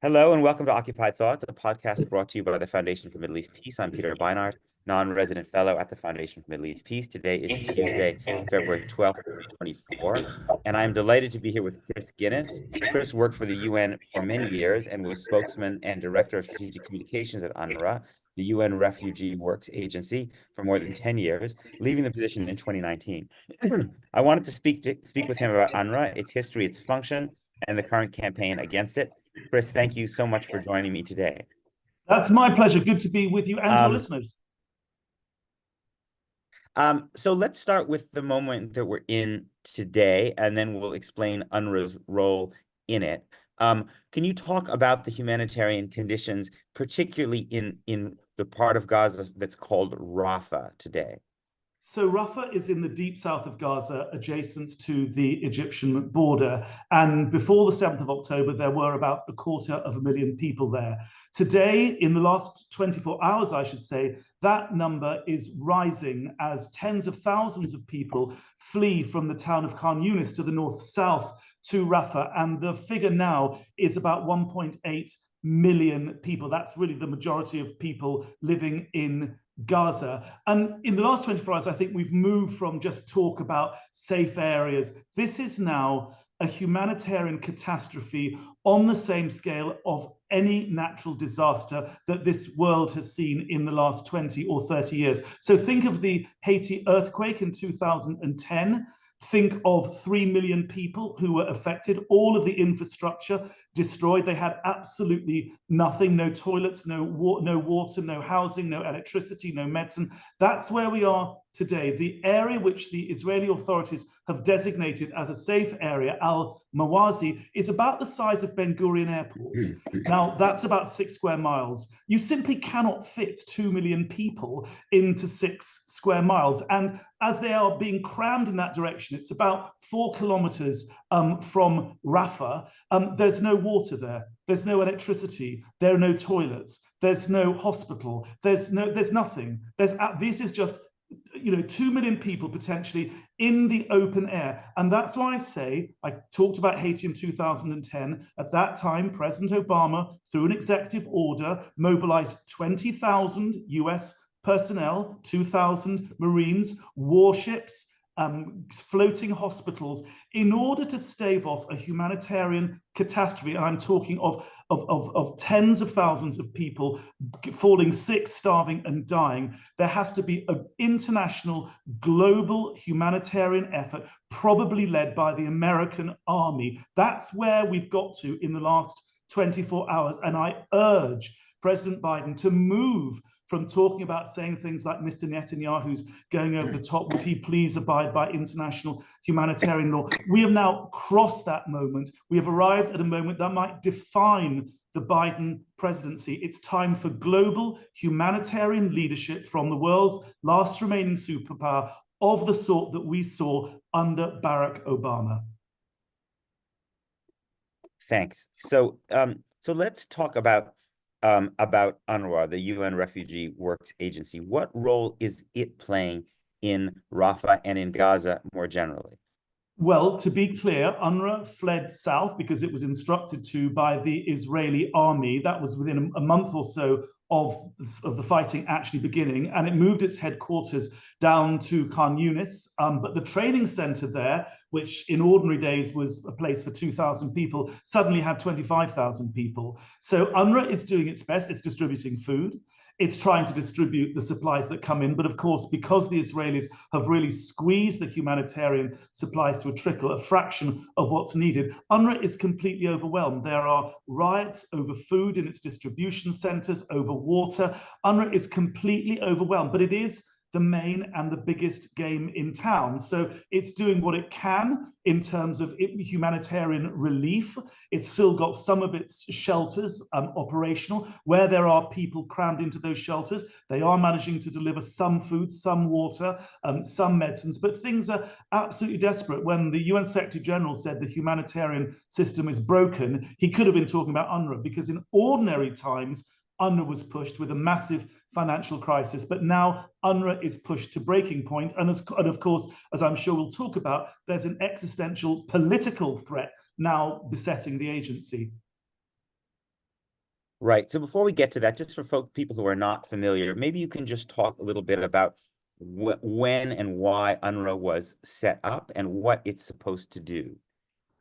Hello and welcome to Occupied Thoughts, a podcast brought to you by the Foundation for Middle East Peace. I'm Peter Beinart, non-resident fellow at the Foundation for Middle East Peace. Today is Tuesday, February 12th, 2024, and I'm delighted to be here with Chris Gunness. Chris worked for the UN for many years and was spokesman and director of strategic communications at UNRWA, the UN Refugee Works Agency, for more than 10 years, leaving the position in 2019. I wanted to speak with him about UNRWA, its history, its function, and the current campaign against it. Chris, thank you so much for joining me today. That's my pleasure. Good to be with you and your listeners. So let's start with the moment that we're in today, and then we'll explain UNRWA's role in it. Can you talk about the humanitarian conditions, particularly in the part of Gaza that's called Rafah today? So Rafah is in the deep south of Gaza, adjacent to the Egyptian border. And before the 7th of October, there were about 250,000 people there. Today, in the last 24 hours, I should say, that number is rising as tens of thousands of people flee from the town of Khan Yunis to the north-south to Rafah. And the figure now is about 1.8 million people. That's really the majority of people living in Gaza. And in the last 24 hours, I think we've moved from just talk about safe areas. This is now a humanitarian catastrophe on the same scale of any natural disaster that this world has seen in the last 20 or 30 years. So think of the Haiti earthquake in 2010. Think of 3 million people who were affected, all of the infrastructure destroyed. They had absolutely nothing, no toilets, no water, no housing, no electricity, no medicine. That's where we are today. The area which the Israeli authorities have designated as a safe area, Al-Mawazi, is about the size of Ben Gurion Airport. Now, that's about 6 square miles. You simply cannot fit 2 million people into 6 square miles. And as they are being crammed in that direction, it's about 4 kilometers from Rafah. There's no water there. There's no electricity. There are no toilets. There's no hospital. There's nothing. This is just 2 million people potentially in the open air. And that's why I talked about Haiti in 2010. At that time, President Obama, through an executive order, mobilized 20,000 US personnel, 2,000 Marines, warships, floating hospitals, in order to stave off a humanitarian catastrophe. And I'm talking of tens of thousands of people falling sick, starving, and dying. There has to be an international, global humanitarian effort, probably led by the American army. That's where we've got to in the last 24 hours. And I urge President Biden to move from talking about saying things like Mr. Netanyahu's going over the top, would he please abide by international humanitarian law? We have now crossed that moment. We have arrived at a moment that might define the Biden presidency. It's time for global humanitarian leadership from the world's last remaining superpower of the sort that we saw under Barack Obama. Thanks. So let's talk about UNRWA, the UN Refugee Works Agency. What role is it playing in Rafah and in Gaza more generally? Well, to be clear, UNRWA fled south because it was instructed to by the Israeli army. That was within a month or so of the fighting actually beginning, and it moved its headquarters down to Khan Yunis. But the training center there, which in ordinary days was a place for 2,000 people, suddenly had 25,000 people. So UNRWA is doing its best. It's distributing food. It's trying to distribute the supplies that come in. But of course, because the Israelis have really squeezed the humanitarian supplies to a trickle, a fraction of what's needed, UNRWA is completely overwhelmed. There are riots over food in its distribution centers, over water. UNRWA is completely overwhelmed, but it is the main and the biggest game in town. So it's doing what it can in terms of humanitarian relief. It's still got some of its shelters operational. Where there are people crammed into those shelters, they are managing to deliver some food, some water, some medicines, but things are absolutely desperate. When the UN Secretary General said the humanitarian system is broken, he could have been talking about UNRWA, because in ordinary times, UNRWA was pushed with a massive financial crisis, but now UNRWA is pushed to breaking point. And of course, as I'm sure we'll talk about, there's an existential political threat now besetting the agency. Right. So before we get to that, just for people who are not familiar, maybe you can just talk a little bit about when and why UNRWA was set up and what it's supposed to do.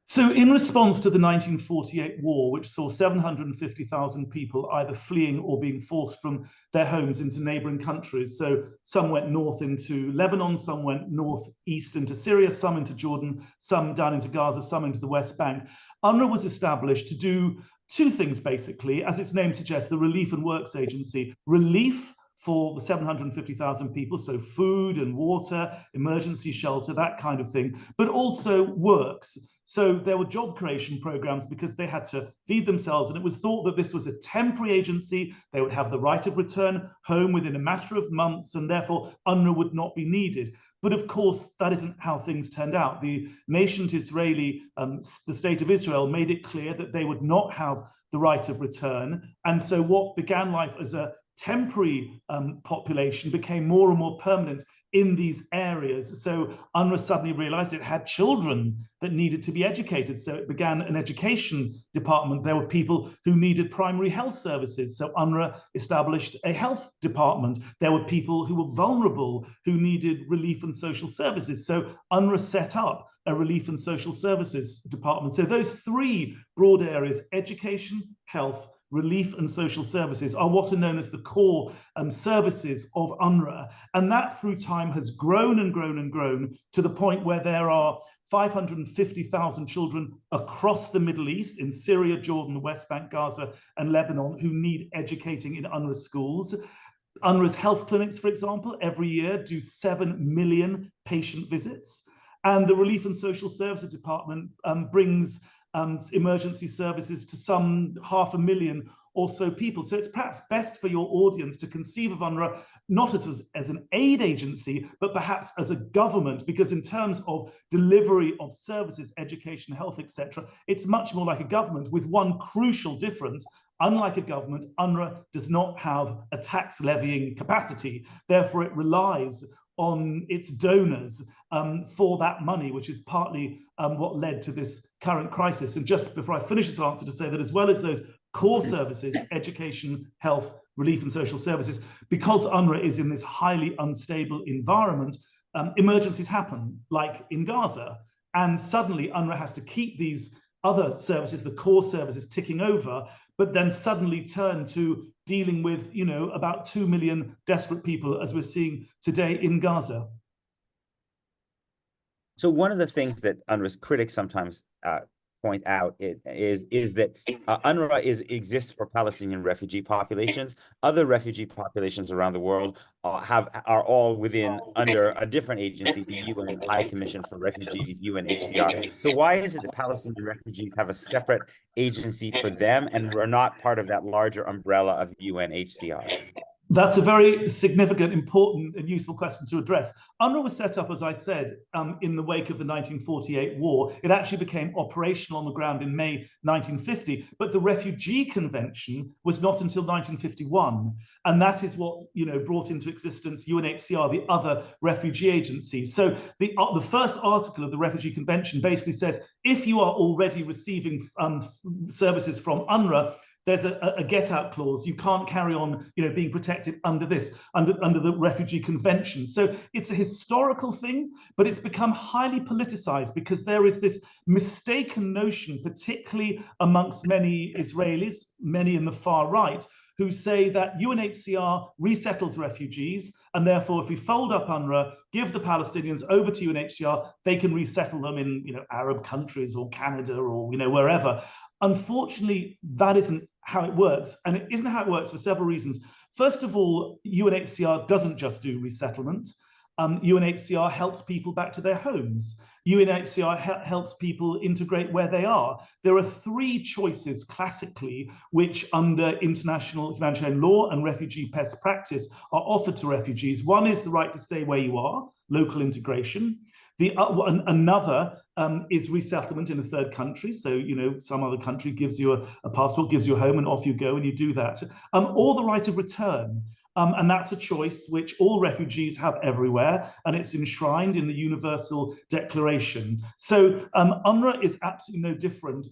So in response to the 1948 war, which saw 750,000 people either fleeing or being forced from their homes into neighboring countries, so some went north into Lebanon, some went northeast into Syria, some into Jordan, some down into Gaza, some into the West Bank, UNRWA was established to do two things, basically. As its name suggests, the Relief and Works Agency. Relief for the 750,000 people, so food and water, emergency shelter, that kind of thing, but also works. So there were job creation programs because they had to feed themselves, and it was thought that this was a temporary agency. They would have the right of return home within a matter of months, and therefore UNRWA would not be needed. But of course, that isn't how things turned out. The nation Israeli, the state of Israel, made it clear that they would not have the right of return. And so what began life as a temporary population became more and more permanent in these areas. So UNRWA suddenly realized it had children that needed to be educated. So it began an education department. There were people who needed primary health services. So UNRWA established a health department. There were people who were vulnerable, who needed relief and social services. So UNRWA set up a relief and social services department. So those three broad areas, education, health, relief and social services, are what are known as the core services of UNRWA. And that through time has grown and grown and grown to the point where there are 550,000 children across the Middle East, in Syria, Jordan, the West Bank, Gaza, and Lebanon, who need educating in UNRWA schools. UNRWA's health clinics, for example, every year do 7 million patient visits. And the Relief and Social Services Department brings emergency services to some 500,000 or so people. So it's perhaps best for your audience to conceive of UNRWA not as an aid agency, but perhaps as a government, because in terms of delivery of services, education, health, etc., it's much more like a government, with one crucial difference. Unlike a government, UNRWA does not have a tax levying capacity. Therefore, it relies on its donors for that money, which is partly what led to this current crisis. And just before I finish this answer, to say that as well as those core services, education, health, relief and social services, because UNRWA is in this highly unstable environment, emergencies happen, like in Gaza. And suddenly UNRWA has to keep these other services, the core services, ticking over, but then suddenly turn to dealing with, about 2 million desperate people, as we're seeing today in Gaza. So one of the things that UNRWA's critics sometimes point out is that UNRWA exists for Palestinian refugee populations. Other refugee populations around the world are all under a different agency, the UN High Commission for Refugees, UNHCR. So why is it that Palestinian refugees have a separate agency for them and we're not part of that larger umbrella of UNHCR? That's a very significant, important, and useful question to address. UNRWA was set up, as I said, in the wake of the 1948 war. It actually became operational on the ground in May 1950, but the Refugee Convention was not until 1951. And that is what brought into existence UNHCR, the other refugee agency. So the first article of the Refugee Convention basically says, if you are already receiving services from UNRWA, there's a get-out clause. You can't carry on, being protected under the Refugee Convention. So it's a historical thing, but it's become highly politicized because there is this mistaken notion, particularly amongst many Israelis, many in the far right, who say that UNHCR resettles refugees, and therefore, if we fold up UNRWA, give the Palestinians over to UNHCR, they can resettle them in, Arab countries or Canada or, wherever. Unfortunately, that isn't how it works, and it isn't how it works for several reasons. First of all, UNHCR doesn't just do resettlement. UNHCR helps people back to their homes. UNHCR helps people integrate where they are. There are three choices classically which under international humanitarian law and refugee best practice are offered to refugees. One is the right to stay where you are, local integration. Another is resettlement in a third country. So, some other country gives you a passport, gives you a home, and off you go, and you do that. Or the right of return. And that's a choice which all refugees have everywhere, and it's enshrined in the Universal Declaration. So UNRWA is absolutely no different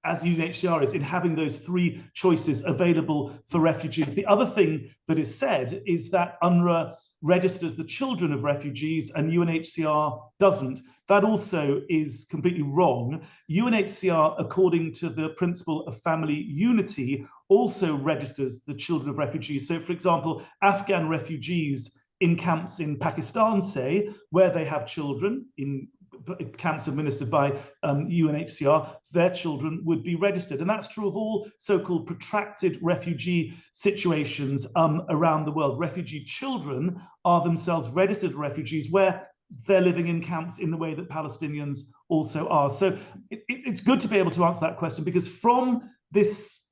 as UNHCR is in having those three choices available for refugees. The other thing that is said is that UNRWA registers the children of refugees and UNHCR doesn't. That also is completely wrong. UNHCR, according to the principle of family unity, also registers the children of refugees. So, for example, Afghan refugees in camps in Pakistan, say, where they have children in camps administered by UNHCR, their children would be registered. And that's true of all so-called protracted refugee situations around the world. Refugee children are themselves registered refugees where they're living in camps in the way that Palestinians also are. So it's good to be able to answer that question, because from this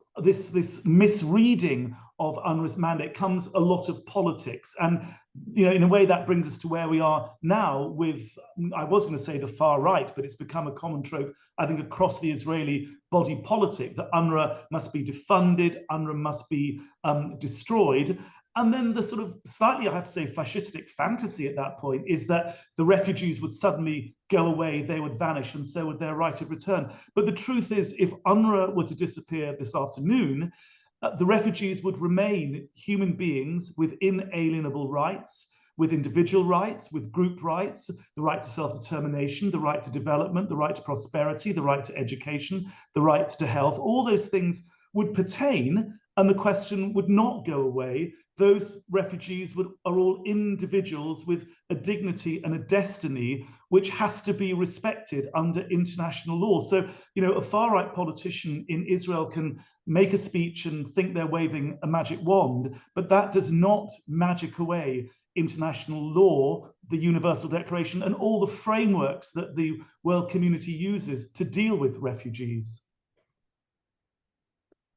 misreading of UNRWA's mandate comes a lot of politics. And in a way that brings us to where we are now with, I was going to say the far right, but it's become a common trope, I think, across the Israeli body politic, that UNRWA must be defunded, UNRWA must be destroyed. And then the sort of slightly, I have to say, fascistic fantasy at that point is that the refugees would suddenly go away, they would vanish, and so would their right of return. But the truth is, if UNRWA were to disappear this afternoon, the refugees would remain human beings with inalienable rights, with individual rights, with group rights, the right to self-determination, the right to development, the right to prosperity, the right to education, the right to health. All those things would pertain, and the question would not go away. Those refugees are all individuals with a dignity and a destiny which has to be respected under international law. So, a far-right politician in Israel can make a speech and think they're waving a magic wand, but that does not magic away international law, the Universal Declaration, and all the frameworks that the world community uses to deal with refugees.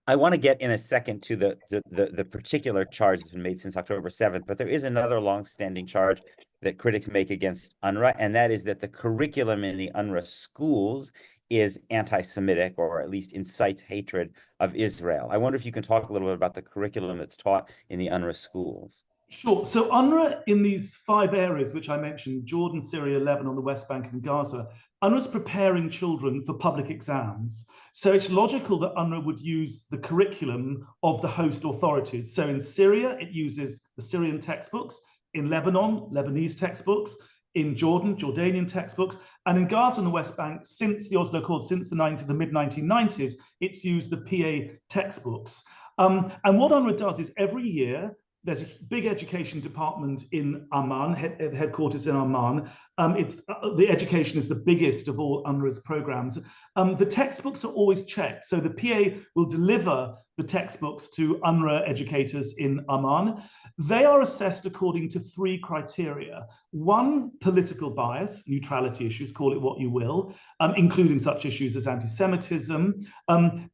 I want to get in a second to the particular charge that's been made since October 7th, but there is another long-standing charge that critics make against UNRWA, and that is that the curriculum in the UNRWA schools is anti-Semitic, or at least incites hatred of Israel. I wonder if you can talk a little bit about the curriculum that's taught in the UNRWA schools. Sure. So UNRWA, in these 5 areas which I mentioned, Jordan, Syria, Lebanon, the West Bank, and Gaza, UNRWA's preparing children for public exams. So it's logical that UNRWA would use the curriculum of the host authorities. So in Syria, it uses the Syrian textbooks. In Lebanon, Lebanese textbooks. In Jordan, Jordanian textbooks. And in Gaza and the West Bank, since the Oslo Accord, since the mid-1990s, it's used the PA textbooks. And what UNRWA does is every year, there's a big education department in Amman, headquarters in Amman. The education is the biggest of all UNRWA's programs. The textbooks are always checked. So the PA will deliver the textbooks to UNRWA educators in Amman. They are assessed according to 3 criteria. 1, political bias, neutrality issues, call it what you will, including such issues as anti-Semitism,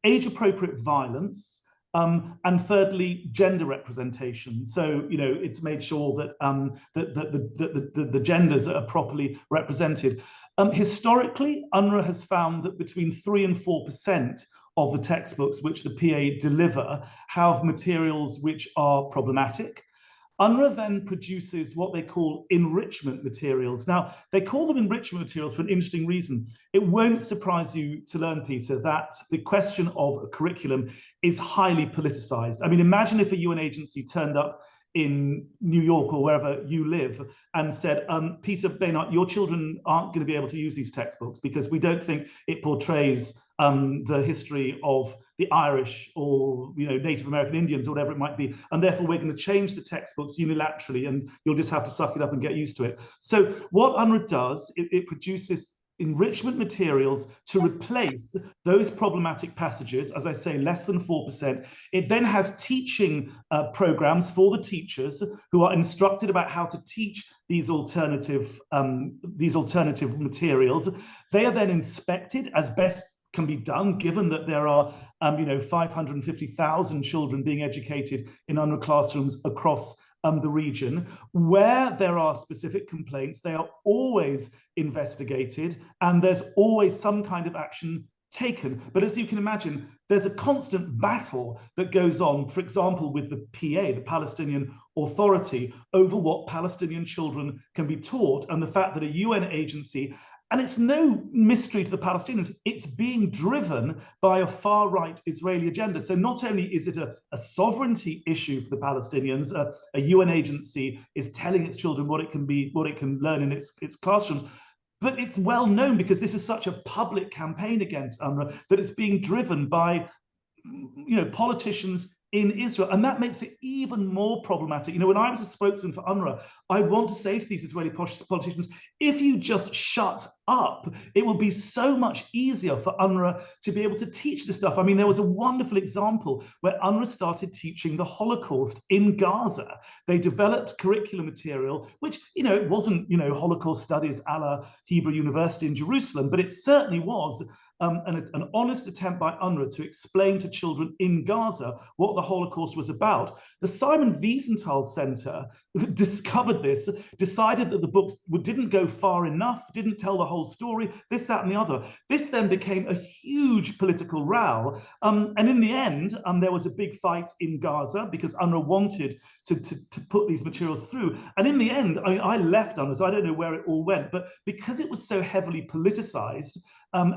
age-appropriate violence, and thirdly, gender representation. So, it's made sure that the genders are properly represented. Historically, UNRWA has found that between 3 and 4% of the textbooks which the PA deliver have materials which are problematic. UNRWA then produces what they call enrichment materials. Now, they call them enrichment materials for an interesting reason. It won't surprise you to learn, Peter, that the question of a curriculum is highly politicized. I mean, imagine if a UN agency turned up in New York or wherever you live and said, Peter Beinart, your children aren't going to be able to use these textbooks because we don't think it portrays the history of the Irish or Native American Indians or whatever it might be, and therefore we're going to change the textbooks unilaterally and you'll just have to suck it up and get used to it. So what UNRWA does, it produces enrichment materials to replace those problematic passages, as I say, less than 4%. It then has teaching programs for the teachers who are instructed about how to teach these alternative materials. They are then inspected as best can be done, given that there are 550,000 children being educated in UNRWA classrooms across the region. Where there are specific complaints, they are always investigated, and there's always some kind of action taken. But as you can imagine, there's a constant battle that goes on, for example, with the PA, the Palestinian Authority, over what Palestinian children can be taught, and the fact that a UN agency, and it's no mystery to the Palestinians, it's being driven by a far-right Israeli agenda. So not only is it a sovereignty issue for the Palestinians, a UN agency is telling its children what it can learn in its classrooms, but it's well known, because this is such a public campaign against UNRWA, that it's being driven by, politicians in Israel. And that makes it even more problematic. When I was a spokesman for UNRWA, I want to say to these Israeli politicians, if you just shut up, it will be so much easier for UNRWA to be able to teach this stuff. I mean, there was a wonderful example where UNRWA started teaching the Holocaust in Gaza. They developed curriculum material, which, it wasn't, Holocaust studies a la Hebrew University in Jerusalem, but it certainly was an honest attempt by UNRWA to explain to children in Gaza what the Holocaust was about. The Simon Wiesenthal Center discovered this, decided that the books didn't go far enough, didn't tell the whole story, this, that, and the other. This then became a huge political row. And in the end, there was a big fight in Gaza because UNRWA wanted to put these materials through. And in the end, I left UNRWA, so I don't know where it all went, but because it was so heavily politicized,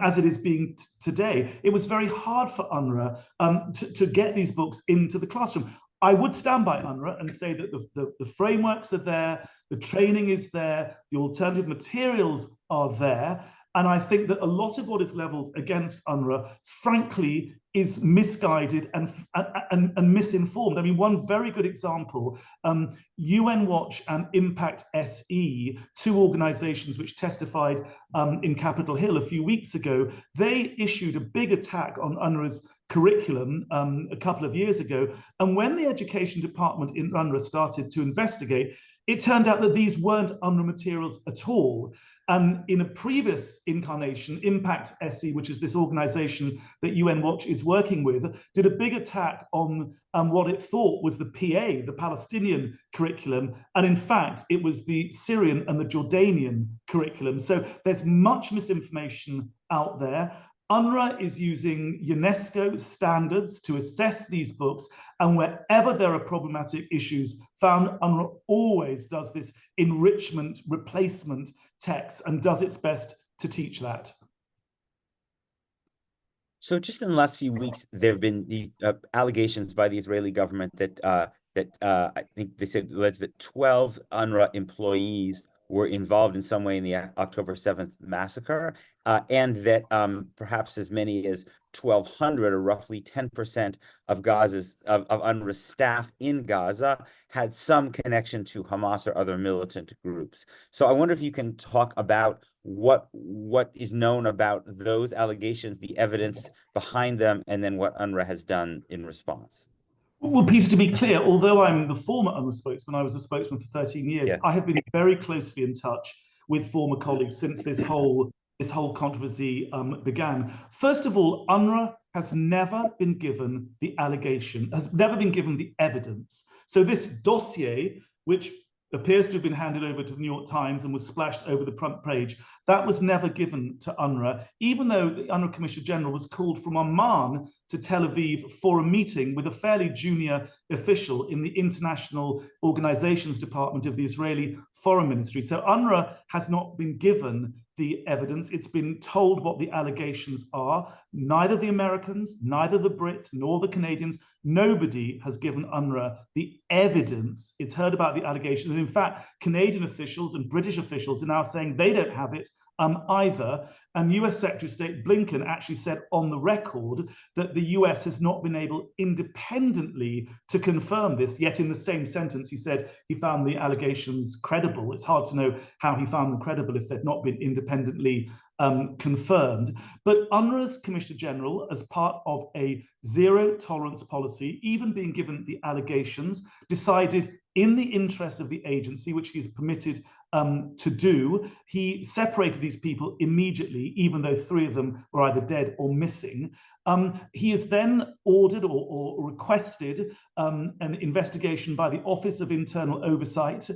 as it is being today, it was very hard for UNRWA to get these books into the classroom. I would stand by UNRWA and say that the frameworks are there, the training is there, the alternative materials are there, and I think that a lot of what is leveled against UNRWA, frankly, is misguided and misinformed. I mean, one very good example, UN Watch and Impact SE, two organizations which testified in Capitol Hill a few weeks ago, they issued a big attack on UNRWA's curriculum a couple of years ago. And when the education department in UNRWA started to investigate, it turned out that these weren't UNRWA materials at all. And in a previous incarnation, Impact SE, which is this organization that UN Watch is working with, did a big attack on what it thought was the PA, the Palestinian curriculum. And in fact, it was the Syrian and the Jordanian curriculum. So there's much misinformation out there. UNRWA is using UNESCO standards to assess these books, and wherever there are problematic issues found, UNRWA always does this enrichment replacement text and does its best to teach that. So just in the last few weeks, there have been the allegations by the Israeli government that I think they said alleged that 12 UNRWA employees were involved in some way in the October 7th massacre, and that perhaps as many as 1,200, or roughly 10% of UNRWA's staff in Gaza, had some connection to Hamas or other militant groups. So I wonder if you can talk about what is known about those allegations, the evidence behind them, and then what UNRWA has done in response. Well, Peter, to be clear, although I'm the former UNRWA spokesman, I was a spokesman for 13 years, yeah. I have been very closely in touch with former colleagues since this whole controversy began. First of all, UNRWA has never been given the allegation, has never been given the evidence. So this dossier, which appears to have been handed over to the New York Times and was splashed over the front page, that was never given to UNRWA, even though the UNRWA Commissioner General was called from Amman to Tel Aviv for a meeting with a fairly junior official in the International Organizations Department of the Israeli Foreign Ministry. So UNRWA has not been given the evidence. It's been told what the allegations are. Neither the Americans, neither the Brits, nor the Canadians, nobody has given UNRWA the evidence. It's heard about the allegations. And in fact, Canadian officials and British officials are now saying they don't have it either. And US Secretary of State Blinken actually said on the record that the US has not been able independently to confirm this, yet in the same sentence he said he found the allegations credible. It's hard to know how he found them credible if they've not been independently confirmed. But UNRWA's Commissioner General, as part of a zero tolerance policy, even being given the allegations, decided in the interest of the agency, which he is permitted to do, he separated these people immediately, even though 3 of them were either dead or missing. He is then ordered or requested an investigation by the Office of Internal Oversight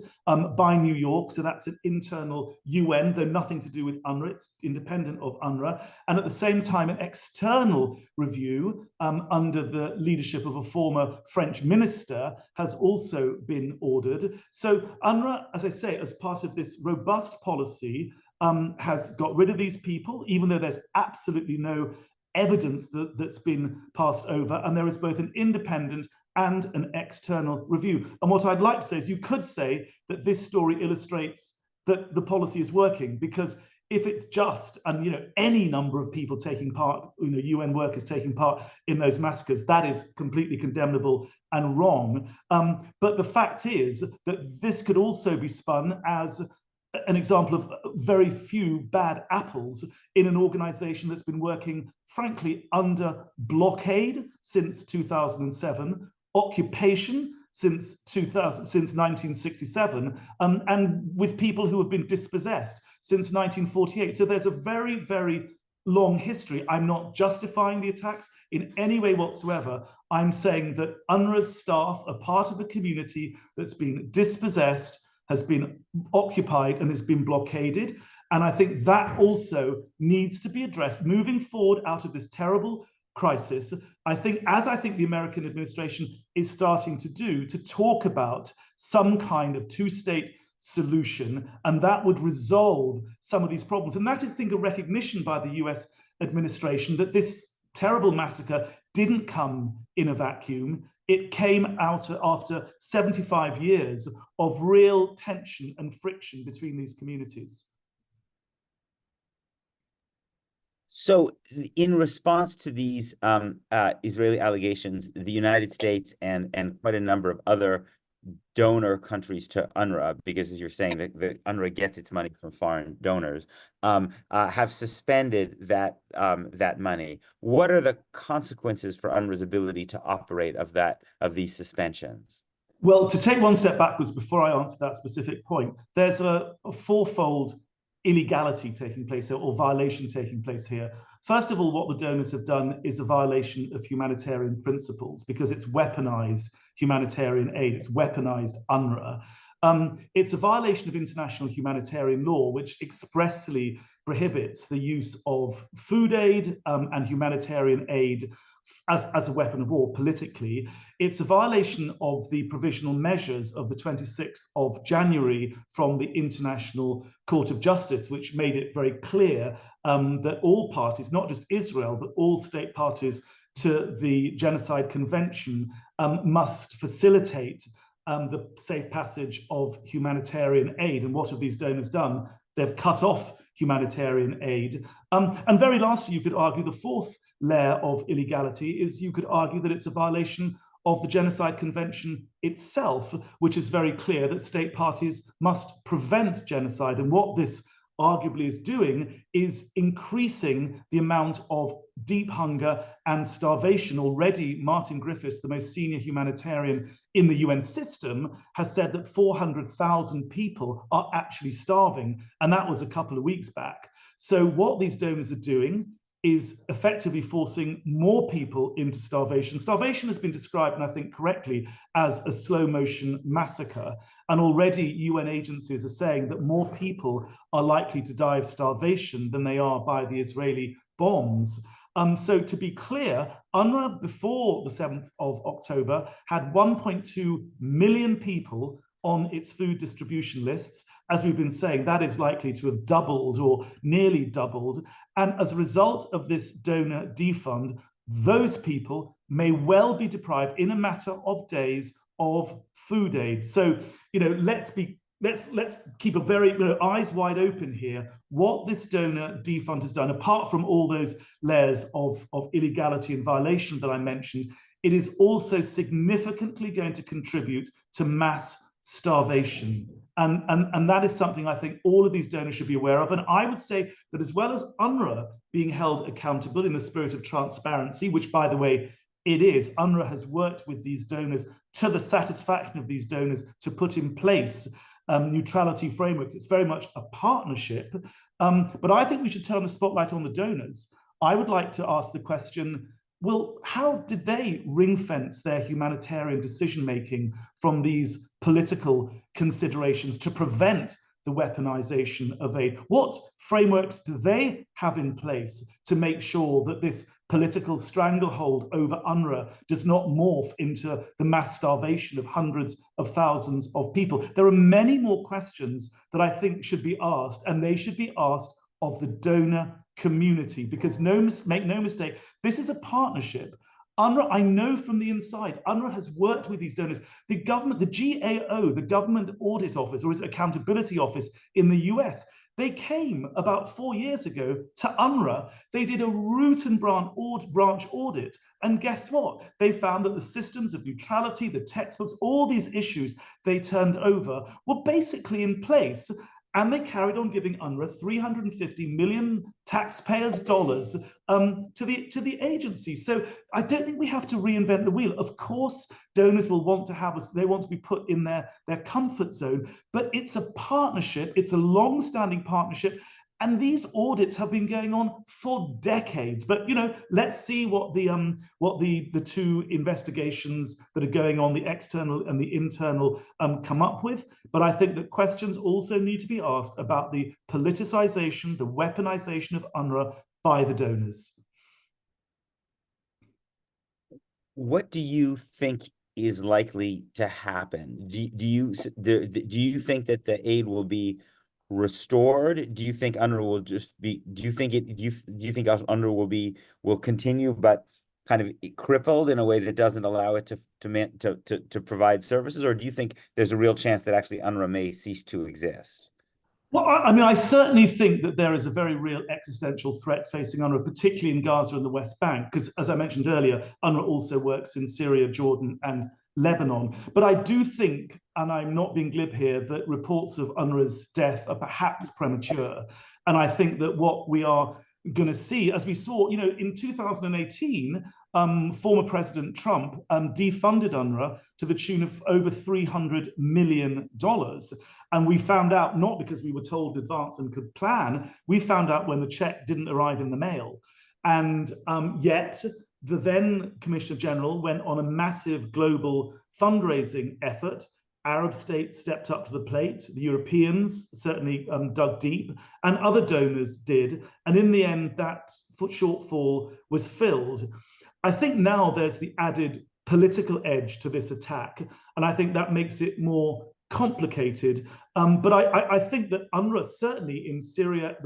by New York. So that's an internal UN, though nothing to do with UNRWA. It's independent of UNRWA. And at the same time, an external review under the leadership of a former French minister has also been ordered. So UNRWA, as I say, as part of this robust policy, has got rid of these people, even though there's absolutely no evidence that's been passed over, and there is both an independent and an external review. And what I'd like to say is you could say that this story illustrates that the policy is working, because if it's just, and any number of people taking part, UN workers taking part in those massacres, that is completely condemnable and wrong. But the fact is that this could also be spun as an example of very few bad apples in an organization that's been working, frankly, under blockade since 2007, occupation since 1967, and with people who have been dispossessed since 1948. So there's a very, very long history. I'm not justifying the attacks in any way whatsoever. I'm saying that UNRWA's staff are part of a community that's been dispossessed, has been occupied, and has been blockaded. And I think that also needs to be addressed moving forward out of this terrible crisis. I think the American administration is starting to do, to talk about some kind of two-state solution, and that would resolve some of these problems. And that is, I think, a recognition by the US administration that this terrible massacre didn't come in a vacuum. It came out after 75 years of real tension and friction between these communities. So in response to these Israeli allegations, the United States and quite a number of other donor countries to UNRWA, because as you're saying, the UNRWA gets its money from foreign donors, have suspended that money. What are the consequences for UNRWA's ability to operate of these suspensions? Well, to take one step backwards before I answer that specific point, there's a fourfold illegality taking place or violation taking place here. First of all, what the donors have done is a violation of humanitarian principles, because it's weaponized humanitarian aid, it's weaponized UNRWA. It's a violation of international humanitarian law, which expressly prohibits the use of food aid and humanitarian aid as a weapon of war politically. It's a violation of the provisional measures of the 26th of January from the International Court of Justice, which made it very clear that all parties, not just Israel, but all state parties to the Genocide Convention, must facilitate the safe passage of humanitarian aid. And what have these donors done? They've cut off humanitarian aid. And very lastly, you could argue the fourth layer of illegality is you could argue that it's a violation of the Genocide Convention itself, which is very clear that state parties must prevent genocide. And what this arguably is doing is increasing the amount of deep hunger and starvation. Already, Martin Griffiths, the most senior humanitarian in the UN system, has said that 400,000 people are actually starving. And that was a couple of weeks back. So what these donors are doing is effectively forcing more people into starvation. Starvation has been described, and I think correctly, as a slow motion massacre. And already UN agencies are saying that more people are likely to die of starvation than they are by the Israeli bombs. So to be clear, UNRWA before the 7th of October had 1.2 million people on its food distribution lists. As we've been saying, that is likely to have doubled or nearly doubled. And as a result of this donor defund, those people may well be deprived in a matter of days of food aid. So, let's keep a very eyes wide open here. What this donor defund has done, apart from all those layers of illegality and violation that I mentioned, it is also significantly going to contribute to mass starvation. And that is something I think all of these donors should be aware of. And I would say that as well as UNRWA being held accountable in the spirit of transparency, which, by the way, it is, UNRWA has worked with these donors to the satisfaction of these donors to put in place neutrality frameworks. It's very much a partnership. But I think we should turn the spotlight on the donors. I would like to ask the question, well, how did they ring fence their humanitarian decision-making from these political considerations to prevent the weaponization of aid? What frameworks do they have in place to make sure that this political stranglehold over UNRWA does not morph into the mass starvation of hundreds of thousands of people? There are many more questions that I think should be asked, and they should be asked of the donor community, because make no mistake, this is a partnership. UNRWA, I know from the inside, UNRWA has worked with these donors. The government, the GAO, the Government Audit Office, or its Accountability Office in the US, they came about 4 years ago to UNRWA. They did a root and branch audit. And guess what? They found that the systems of neutrality, the textbooks, all these issues they turned over were basically in place. And they carried on giving UNRWA $350 million taxpayers' dollars to the agency. So I don't think we have to reinvent the wheel. Of course, donors will want to have us, they want to be put in their comfort zone, but it's a partnership, it's a long-standing partnership. And these audits have been going on for decades. But let's see what the two investigations that are going on, the external and the internal, come up with. But I think that questions also need to be asked about the politicization, the weaponization of UNRWA by the donors. What do you think is likely to happen? Do you think that the aid will be restored? Do you think UNRWA will just be? Do you think UNRWA will continue, but kind of crippled in a way that doesn't allow it to provide services, or do you think there's a real chance that actually UNRWA may cease to exist? Well, I mean, I certainly think that there is a very real existential threat facing UNRWA, particularly in Gaza and the West Bank, because, as I mentioned earlier, UNRWA also works in Syria, Jordan, and Lebanon. But I do think, and I'm not being glib here, that reports of UNRWA's death are perhaps premature. And I think that what we are going to see, as we saw, in 2018, former President Trump defunded UNRWA to the tune of over $300 million. And we found out, not because we were told in advance and could plan, we found out when the check didn't arrive in the mail. And yet, the then Commissioner General went on a massive global fundraising effort. Arab states stepped up to the plate. The Europeans certainly dug deep, and other donors did. And in the end, that shortfall was filled. I think now there's the added political edge to this attack, and I think that makes it more complicated. But I think that UNRWA, certainly in Syria,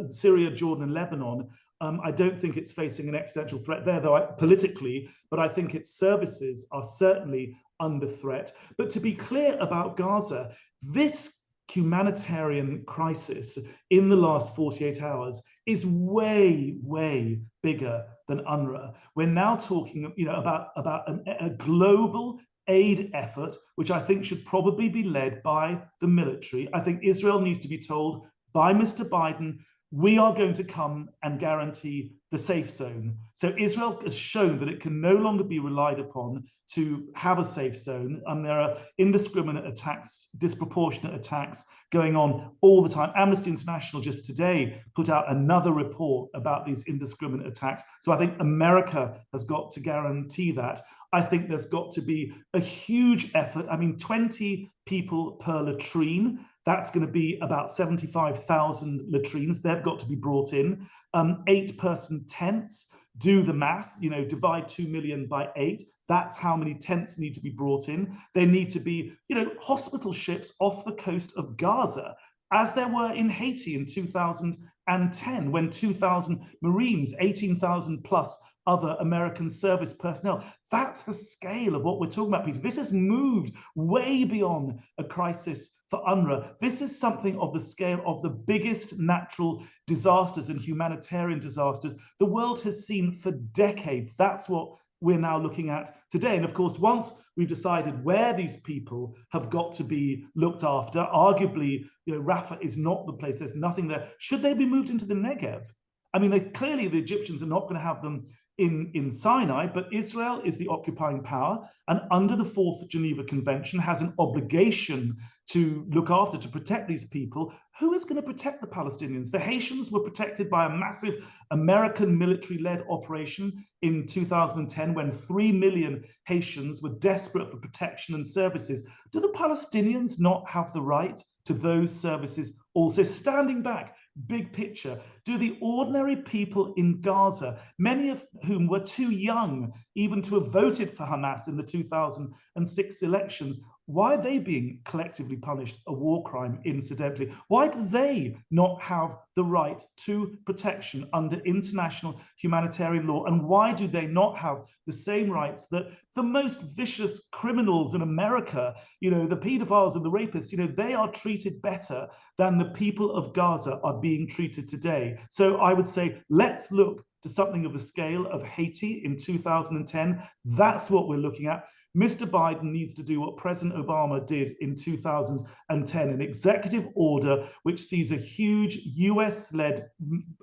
Syria, Jordan, and Lebanon, I don't think it's facing an existential threat there, though politically, but I think its services are certainly under threat. But to be clear about Gaza, this humanitarian crisis in the last 48 hours is way, way bigger than UNRWA. We're now talking, about a global aid effort, which I think should probably be led by the military. I think Israel needs to be told by Mr. Biden, we are going to come and guarantee the safe zone. So Israel has shown that it can no longer be relied upon to have a safe zone. And there are indiscriminate attacks, disproportionate attacks going on all the time. Amnesty International just today put out another report about these indiscriminate attacks. So I think America has got to guarantee that. I think there's got to be a huge effort. I mean, 20 people per latrine. That's going to be about 75,000 latrines. They've got to be brought in. 8-person tents. Do the math, divide 2 million by 8. That's how many tents need to be brought in. There need to be, hospital ships off the coast of Gaza, as there were in Haiti in 2010, when 2,000 Marines, 18,000 plus other American service personnel. That's the scale of what we're talking about, Peter. This has moved way beyond a crisis for UNRWA. This is something of the scale of the biggest natural disasters and humanitarian disasters the world has seen for decades. That's what we're now looking at today. And of course, once we've decided where these people have got to be looked after, arguably, Rafah is not the place, there's nothing there. Should they be moved into the Negev? I mean, clearly the Egyptians are not going to have them in Sinai, but Israel is the occupying power, and under the 4th Geneva Convention has an obligation to look after, to protect these people, who is going to protect the Palestinians? The Haitians were protected by a massive American military-led operation in 2010 when 3 million Haitians were desperate for protection and services. Do the Palestinians not have the right to those services also? Standing back, big picture, do the ordinary people in Gaza, many of whom were too young even to have voted for Hamas in the 2006 elections, why are they being collectively punished? A war crime, incidentally. Why do they not have the right to protection under international humanitarian law? And why do they not have the same rights that the most vicious criminals in America, the pedophiles and the rapists, they are treated better than the people of Gaza are being treated today? So I would say, let's look to something of the scale of Haiti in 2010. That's what we're looking at. Mr. Biden needs to do what President Obama did in 2010, an executive order which sees a huge US-led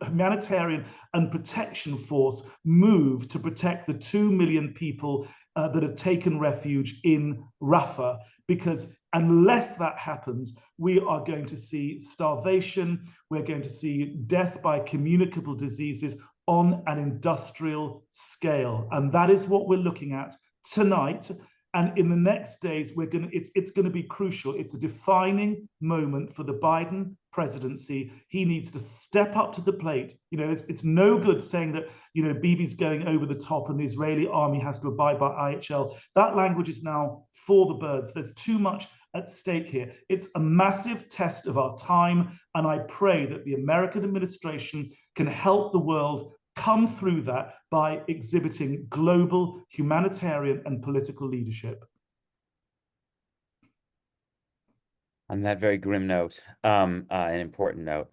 humanitarian and protection force move to protect the 2 million people that have taken refuge in Rafah, because unless that happens, we are going to see starvation, we're going to see death by communicable diseases on an industrial scale. And that is what we're looking at tonight, and in the next days, it's going to be crucial. It's a defining moment for the Biden presidency. He needs to step up to the plate. It's no good saying that Bibi's going over the top and the Israeli army has to abide by IHL. That language is now for the birds. There's too much at stake here. It's a massive test of our time, and I pray that the American administration can help the world come through that by exhibiting global humanitarian and political leadership. On that very grim note, an important note,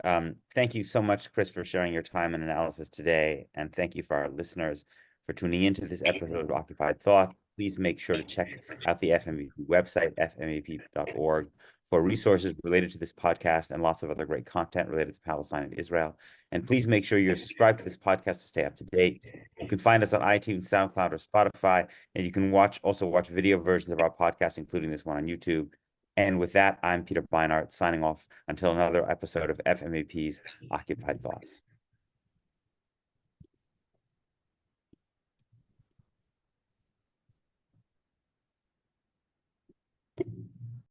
thank you so much, Chris, for sharing your time and analysis today. And thank you for our listeners for tuning into this episode of Occupied Thought. Please make sure to check out the FMEP website, fmep.org, for resources related to this podcast and lots of other great content related to Palestine and Israel. And please make sure you're subscribed to this podcast to stay up to date. You can find us on iTunes, SoundCloud, or Spotify, and you can also watch video versions of our podcast, including this one on YouTube. And with that, I'm Peter Beinart, signing off until another episode of FMEP's Occupied Thoughts.